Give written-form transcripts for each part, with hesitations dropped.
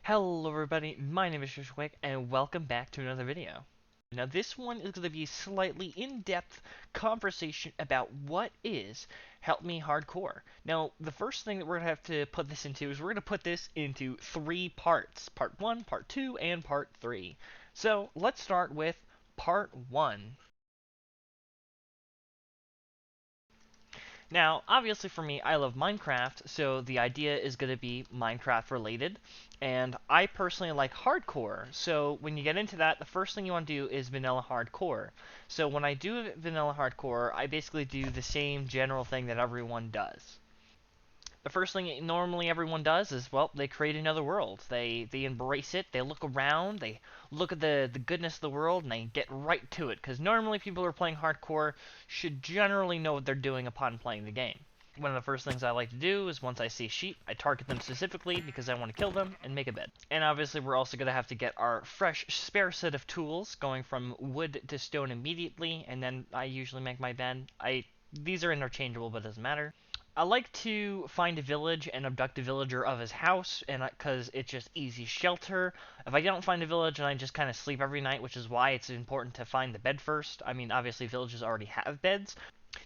Hello everybody, my name is Shishwick, and welcome back to another video. Now this one is going to be a slightly in-depth conversation about what is Help Me Hardcore. Now, the first thing that we're going to have to put this into is we're going to put this into three parts. Part 1, Part 2, and Part 3. So, let's start with Part 1. Now, obviously for me, I love Minecraft, so the idea is going to be Minecraft related. And I personally like hardcore, so when you get into that, the first thing you want to do is vanilla hardcore. So when I do vanilla hardcore, I basically do the same general thing that everyone does. The first thing normally everyone does is, well, they create another world. They embrace it, they look around, they look at the goodness of the world, and they get right to it. Because normally people who are playing hardcore should generally know what they're doing upon playing the game. One of the first things I like to do is once I see sheep, I target them specifically because I want to kill them and make a bed. And obviously we're also going to have to get our fresh spare set of tools, going from wood to stone immediately, and then I usually make my bed. These are interchangeable, but it doesn't matter. I like to find a village and abduct a villager of his house, and because it's just easy shelter. If I don't find a village, and I just kind of sleep every night, which is why it's important to find the bed first. I mean, obviously villages already have beds.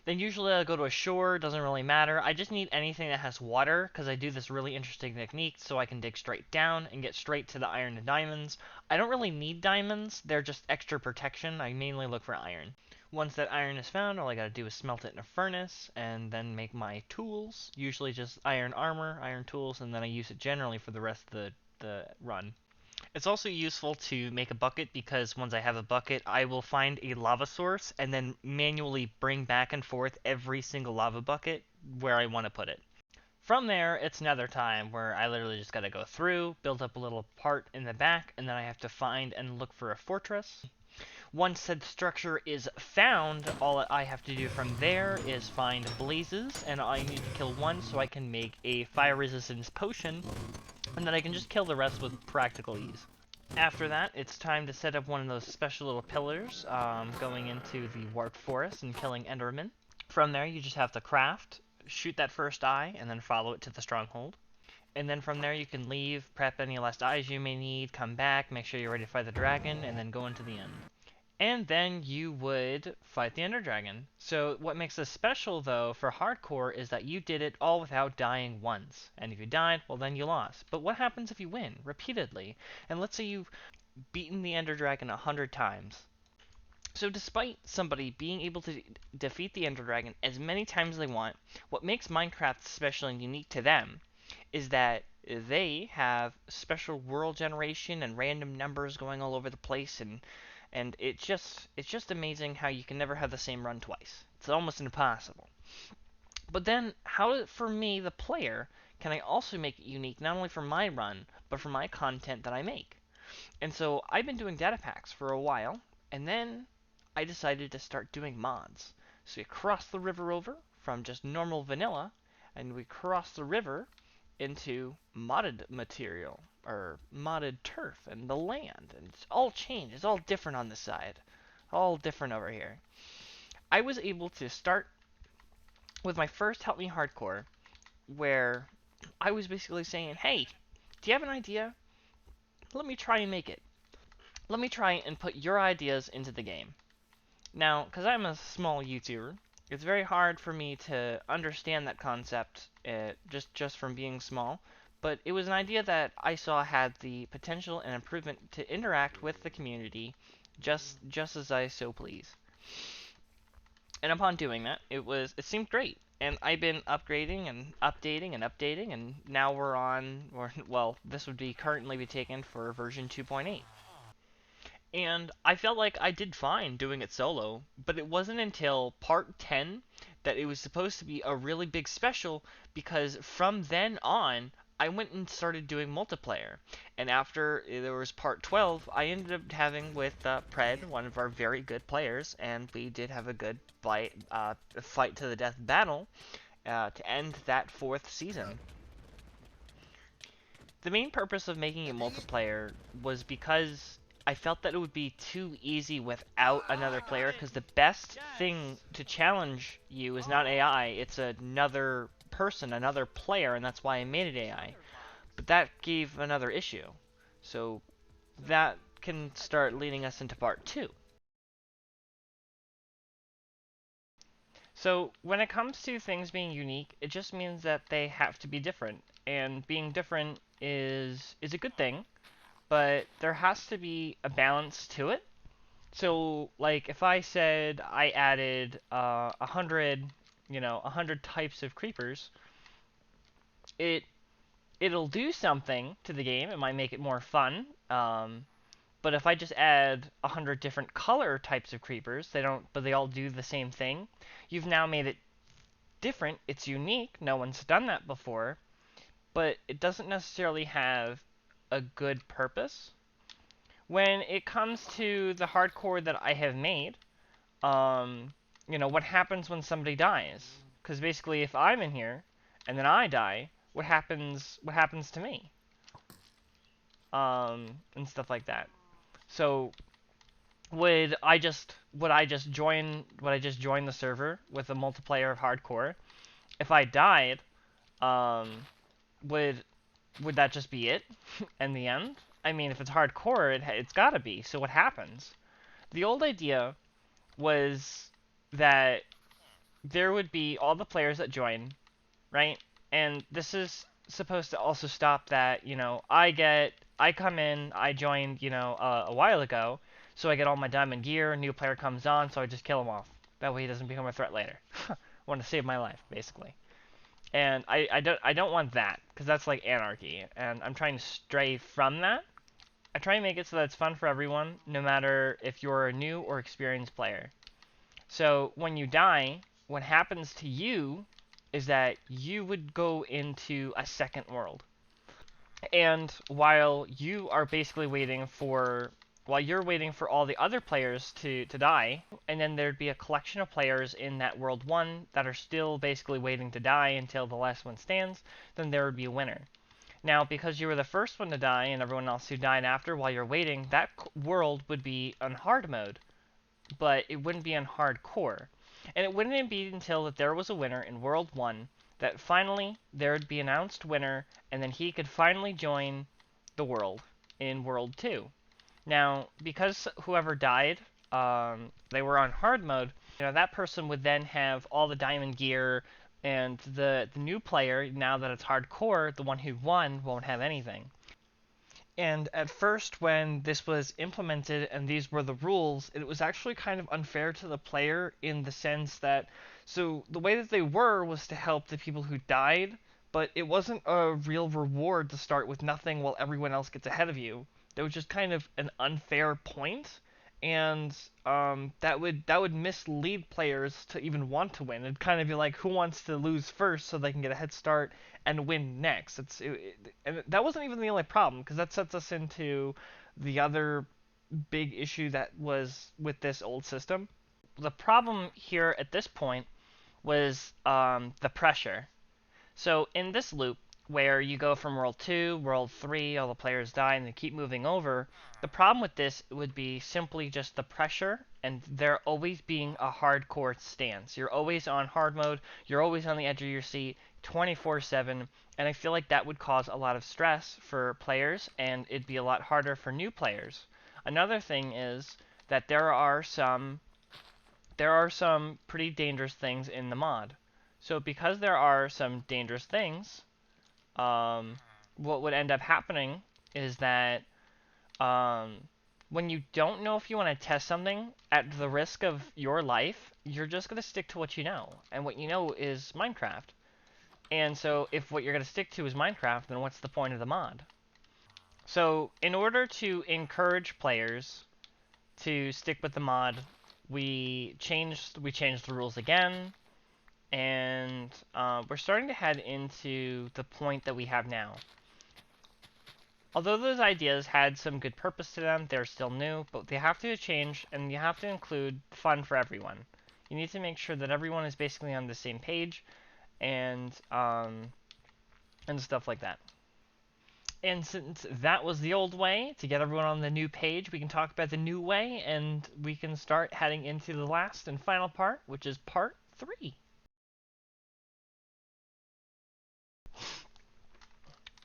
Then usually I'll go to a shore, doesn't really matter. I just need anything that has water, because I do this really interesting technique so I can dig straight down and get straight to the iron and diamonds. I don't really need diamonds, they're just extra protection. I mainly look for iron. Once that iron is found, all I gotta do is smelt it in a furnace, and then make my tools. Usually just iron armor, iron tools, and then I use it generally for the rest of the run. It's also useful to make a bucket because once I have a bucket, I will find a lava source and then manually bring back and forth every single lava bucket where I want to put it. From there, it's nether time where I literally just gotta go through, build up a little part in the back, and then I have to find and look for a fortress. Once said structure is found, all I have to do from there is find blazes, and I need to kill one so I can make a fire resistance potion, and then I can just kill the rest with practical ease. After that, it's time to set up one of those special little pillars, going into the warped forest and killing endermen. From there, you just have to craft, shoot that first eye, and then follow it to the stronghold. And then from there, you can leave, prep any last eyes you may need, come back, make sure you're ready to fight the dragon, and then go into the end. And then you would fight the Ender Dragon. So what makes this special, though, for hardcore is that you did it all without dying once. And if you died, well, then you lost. But what happens if you win repeatedly? And let's say you've beaten the Ender Dragon 100 times. So despite somebody being able to defeat the Ender Dragon as many times as they want, what makes Minecraft special and unique to them is that they have special world generation and random numbers going all over the place, and it's just amazing how you can never have the same run twice. It's almost impossible. But then how for me the player can I also make it unique not only for my run but for my content that I make? And so I've been doing data packs for a while, and then I decided to start doing mods. So we cross the river over from just normal vanilla, and we cross the river into modded material, or modded turf, and the land. And it's all changed. It's all different on this side. All different over here. I was able to start with my first Help Me Hardcore, where I was basically saying, hey, do you have an idea? Let me try and make it. Let me try and put your ideas into the game. Now, because I'm a small YouTuber, it's very hard for me to understand that concept just from being small, but it was an idea that I saw had the potential and improvement to interact with the community just as I so please. And upon doing that, it seemed great. And I've been upgrading and updating and updating, and now we're on, or well, this would be currently be taken for version 2.8. And I felt like I did fine doing it solo, but it wasn't until part 10 that it was supposed to be a really big special, because from then on, I went and started doing multiplayer. And after there was part 12, I ended up having with Pred, one of our very good players, and we did have a good fight to the death battle to end that 4th season. The main purpose of making it multiplayer was because I felt that it would be too easy without another player, because the best thing to challenge you is not AI, it's another person, another player, and that's why I made it AI. But that gave another issue. So that can start leading us into part two. So when it comes to things being unique, it just means that they have to be different. And being different is a good thing, but there has to be a balance to it. So like if I said I added 100, 100 types of creepers, it it'll do something to the game. It might make it more fun. But if I just add 100 different color types of creepers, but they all do the same thing. You've now made it different. It's unique. No one's done that before, but it doesn't necessarily have a good purpose. When it comes to the hardcore that I have made, what happens when somebody dies? Because basically, if I'm in here and then I die, what happens? What happens to me? And stuff like that. So would I just join the server with a multiplayer of hardcore? If I died, um, would would that just be it in the end? I mean, if it's hardcore, it's gotta be. So what happens? The old idea was that there would be all the players that join, right? And this is supposed to also stop that, I come in, I joined, a while ago, so I get all my diamond gear, a new player comes on, so I just kill him off. That way he doesn't become a threat later. I want to save my life, basically. And I don't want that, because that's like anarchy, and I'm trying to stray from that. I try and make it so that it's fun for everyone, no matter if you're a new or experienced player. So when you die, what happens to you is that you would go into a second world. And while you're waiting for all the other players to die, and then there'd be a collection of players in that world 1 that are still basically waiting to die until the last one stands, then there would be a winner. Now, because you were the first one to die and everyone else who died after while you're waiting, that world would be on hard mode, but it wouldn't be on hardcore. And it wouldn't be until that there was a winner in World 1 that finally there would be announced winner, and then he could finally join the world in World 2. Now, because whoever died, they were on hard mode, that person would then have all the diamond gear, and the new player, now that it's hardcore, the one who won, won't have anything. And at first, when this was implemented and these were the rules, it was actually kind of unfair to the player in the sense that, so the way that they were was to help the people who died, but it wasn't a real reward to start with nothing while everyone else gets ahead of you. That was just kind of an unfair point, and that would mislead players to even want to win. It'd kind of be like, who wants to lose first so they can get a head start and win next. And that wasn't even the only problem, because that sets us into the other big issue that was with this old system. The problem here at this point was the pressure. So in this loop, where you go from World 2, World 3, all the players die, and they keep moving over, the problem with this would be simply just the pressure, and there always being a hardcore stance. You're always on hard mode, you're always on the edge of your seat, 24/7, and I feel like that would cause a lot of stress for players, and it'd be a lot harder for new players. Another thing is that there are some pretty dangerous things in the mod. So because there are some dangerous things, what would end up happening is that when you don't know if you want to test something at the risk of your life, you're just going to stick to what you know. And what you know is Minecraft. And so if what you're going to stick to is Minecraft, then what's the point of the mod? So in order to encourage players to stick with the mod, we changed the rules again, and we're starting to head into the point that we have now. Although those ideas had some good purpose to them, they're still new, but they have to change, and you have to include fun for everyone. You need to make sure that everyone is basically on the same page, and stuff like that. And since that was the old way, to get everyone on the new page, we can talk about the new way, and we can start heading into the last and final part, which is part 3.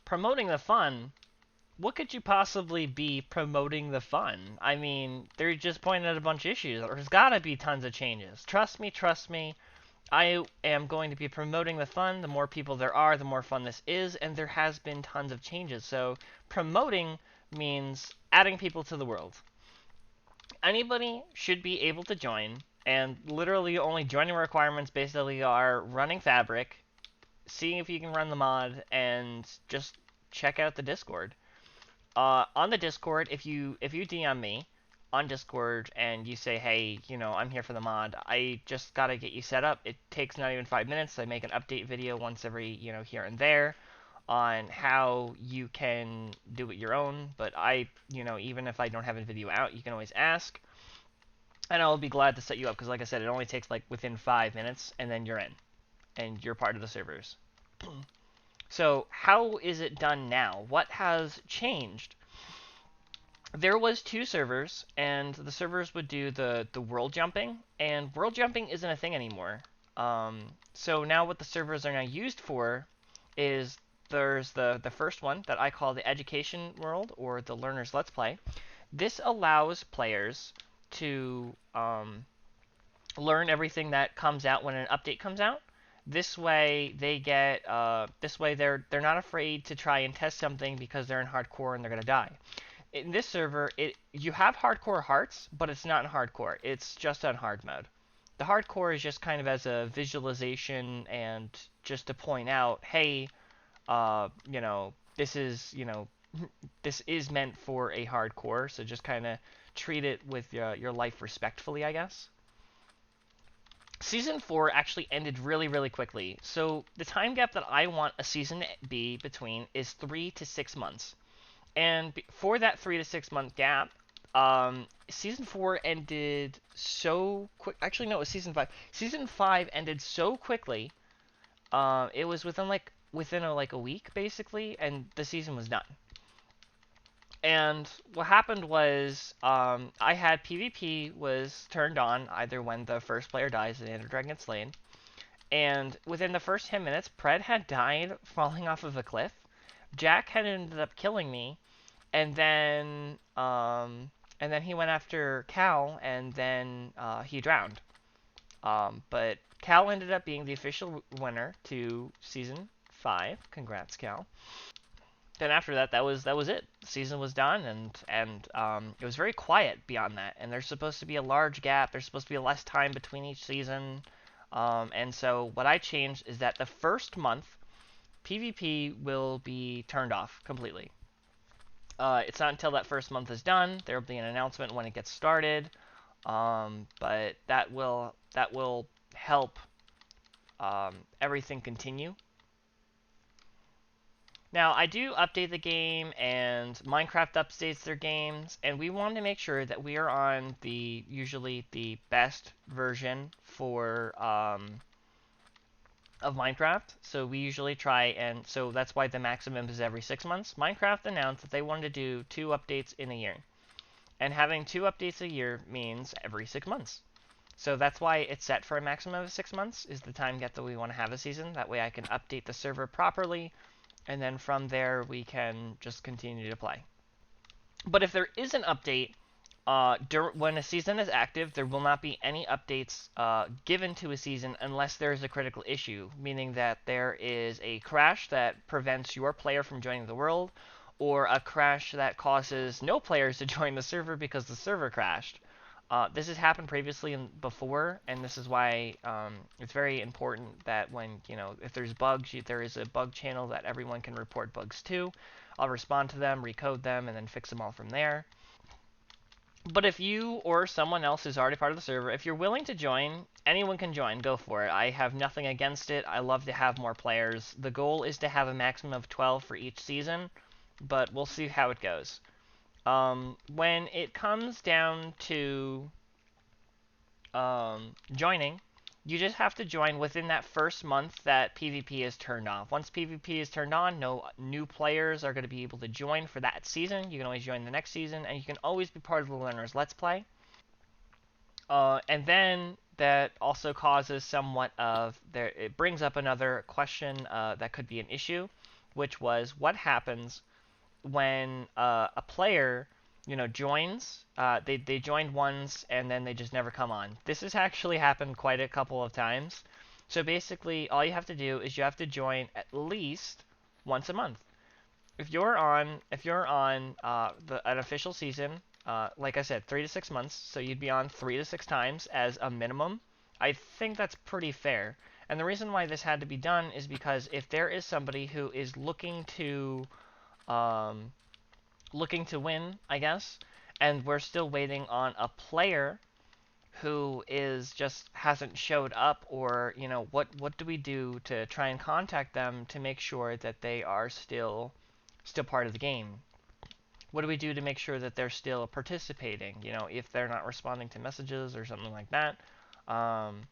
Promoting the fun what could you possibly be promoting the fun? I mean, they're just pointing out a bunch of issues. There's gotta be tons of changes. Trust me. I am going to be promoting the fun. The more people there are, the more fun this is, and there has been tons of changes. So promoting means adding people to the world. Anybody should be able to join, and literally only joining requirements basically are running Fabric, seeing if you can run the mod, and just check out the Discord. On the Discord, if you DM me on Discord and you say, hey, I'm here for the mod, I just gotta get you set up. It takes not even 5 minutes. I make an update video once every here and there on how you can do it your own. But even if I don't have a video out, you can always ask, and I'll be glad to set you up because, like I said, it only takes like within 5 minutes, and then you're in, and you're part of the servers. So how is it done now? What has changed? There was two servers, and the servers would do the world jumping, and world jumping isn't a thing anymore. So now what the servers are now used for is there's the first one that I call the education world, or the learner's let's play. This allows players to learn everything that comes out when an update comes out. This way they're not afraid to try and test something because they're in hardcore and they're gonna die. In this server, you have hardcore hearts, but it's not in hardcore. It's just on hard mode. The hardcore is just kind of as a visualization and just to point out, hey, this is, this is meant for a hardcore, so just kind of treat it with your life respectfully, I guess. Season 4 actually ended really, really quickly. So the time gap that I want a season to be between is 3 to 6 months. And for that 3 to 6 month gap, season 4 ended so quick. Actually, no, it was season 5. Season 5 ended so quickly. It was within a week basically, and the season was done. And what happened was, I had PvP was turned on either when the first player dies and the Ender Dragon gets slain, and within the first 10 minutes, Pred had died falling off of a cliff. Jack had ended up killing me, and then he went after Cal, and then he drowned. But Cal ended up being the official winner to season 5. Congrats, Cal. Then after that, that was it. The season was done, and it was very quiet beyond that. And there's supposed to be a large gap. There's supposed to be less time between each season. And so what I changed is that the first month, PvP will be turned off completely. It's not until that first month is done. There will be an announcement when it gets started, but that will help everything continue. Now, I do update the game, and Minecraft updates their games, and we want to make sure that we are on usually the best version for of Minecraft. So we usually try, and so that's why the maximum is every 6 months. Minecraft announced that they wanted to do 2 updates in a year, and having 2 updates a year means every 6 months. So that's why it's set for a maximum of 6 months, is the time gap that we want to have a season. That way I can update the server properly, and then from there we can just continue to play. But if there is an update, when a season is active, there will not be any updates given to a season unless there is a critical issue, meaning that there is a crash that prevents your player from joining the world, or a crash that causes no players to join the server because the server crashed. This has happened previously and before, and this is why it's very important that when, if there's bugs, there is a bug channel that everyone can report bugs to. I'll respond to them, recode them, and then fix them all from there. But if you or someone else is already part of the server, if you're willing to join, anyone can join. Go for it. I have nothing against it. I love to have more players. The goal is to have a maximum of 12 for each season, but we'll see how it goes. When it comes down to joining, you just have to join within that first month that PvP is turned off. Once PvP is turned on, no new players are going to be able to join for that season. You can always join the next season, and you can always be part of the Learner's Let's Play. And then that also causes somewhat of it brings up another question that could be an issue, which was what happens when a player, joins, they joined once and then they just never come on. This has actually happened quite a couple of times. So basically, all you have to do is you have to join at least once a month. If you're on an official season, like I said, 3 to 6 months, so you'd be on 3 to 6 times as a minimum. I think that's pretty fair. And the reason why this had to be done is because if there is somebody who is um, looking to win, I guess, and we're still waiting on a player who is just hasn't showed up, or what do we do to try and contact them to make sure that they are still part of the game? What do we do to make sure that they're still participating? If they're not responding to messages or something like that. Um,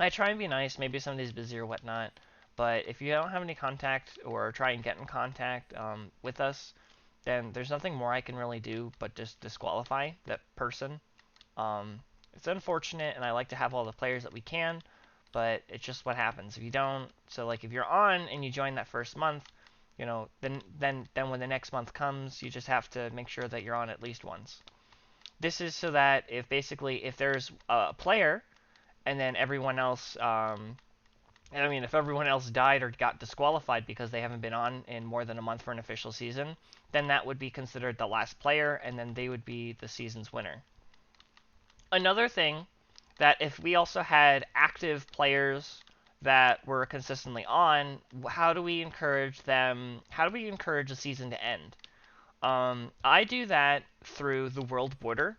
I try and be nice. Maybe somebody's busy or whatnot. But if you don't have any contact or try and get in contact with us, then there's nothing more I can really do but just disqualify that person. Um, it's unfortunate, and I like to have all the players that we can, but it's just what happens if you don't. So like if you're on and you join that first month, then when the next month comes, you just have to make sure that you're on at least once. This is so that if there's a player and then everyone else, if everyone else died or got disqualified because they haven't been on in more than a month for an official season, then that would be considered the last player, and then they would be the season's winner. Another thing that if we also had active players that were consistently on, how do we encourage them? How do we encourage the season to end? I do that through the world border,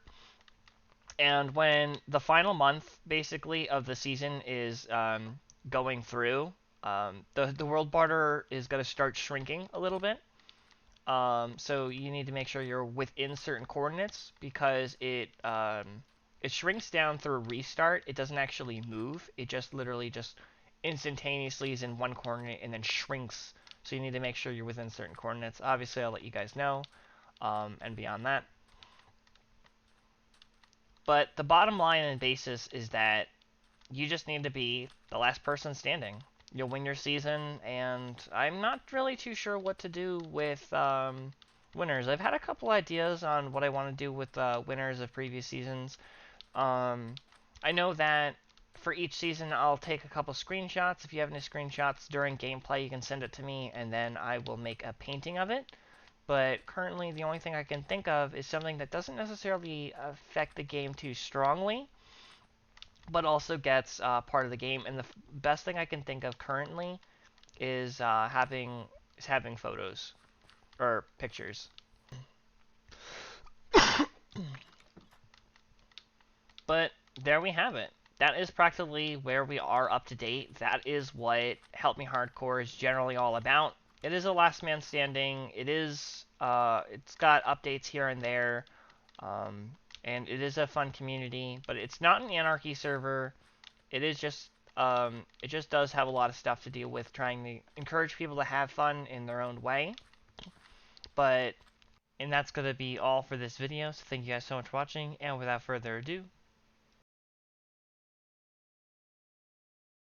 and when the final month basically of the season is going through, the world border is going to start shrinking a little bit. So you need to make sure you're within certain coordinates because it shrinks down through a restart. It doesn't actually move. It just literally just instantaneously is in one coordinate and then shrinks. So you need to make sure you're within certain coordinates. Obviously, I'll let you guys know, and beyond that. But the bottom line and basis is that you just need to be the last person standing. You'll win your season, and I'm not really too sure what to do with winners. I've had a couple ideas on what I want to do with winners of previous seasons. I know that for each season, I'll take a couple screenshots. If you have any screenshots during gameplay, you can send it to me, and then I will make a painting of it. But currently, the only thing I can think of is something that doesn't necessarily affect the game too strongly, but also gets part of the game. And the best thing I can think of currently is having photos or pictures. But there we have it. That is practically where we are up to date. That is what Help Me Hardcore is generally all about. It is a last man standing. It's got updates here and there, and it is a fun community. But it's not an anarchy server. It is it just does have a lot of stuff to deal with, trying to encourage people to have fun in their own way. And that's going to be all for this video, so thank you guys so much for watching, and without further ado,